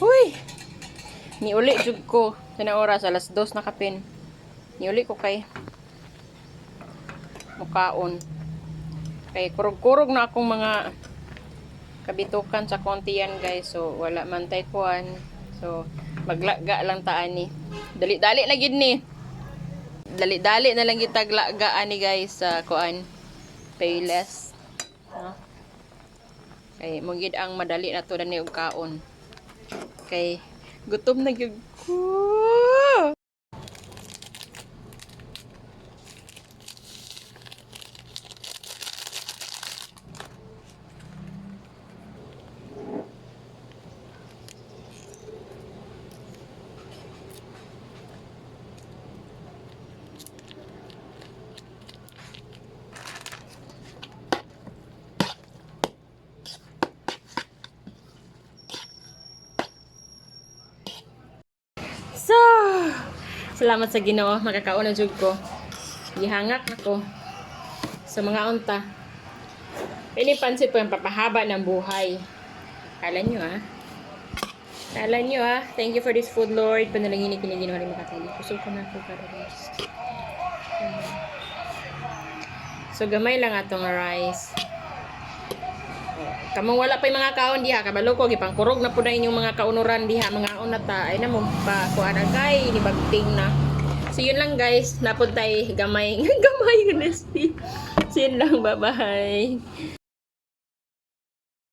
Uy! Niuli jud ko. Sa oras, alas 2 na kapin. Niuli ko kay mukaon. Kay kurog-kurog na akong mga kabitukan sa konti yan guys. So, wala man tay kuan. So, maglaga lang taan ni. Dali-dali na gid ni. Dali-dali na lang gitaglagaan ni guys sa kuan. Payless. No? Kay mo gid ang madali na to dani og kaon. Kay gutom na gyud ko. So, salamat sa Ginoo, makakaon na jud ko. Gihangak ako sa mga unta. Pili pansit po yung papahaba ng buhay. Kala nyo Kala nyo Thank you for this food, Lord. Panalangin ni Ginoo rin makatali. Kusog ko na ako para guys. So, gamay lang atong rice. Kamong wala pa yung mga kaon diha, kabalo ko gipangkurog na pud na inyong mga kaunuran diha, mga unata ay na mo pa kuan agay ni bagting na. So yun lang guys, napud tay gamay gamay honesty. So yun lang, bye bye.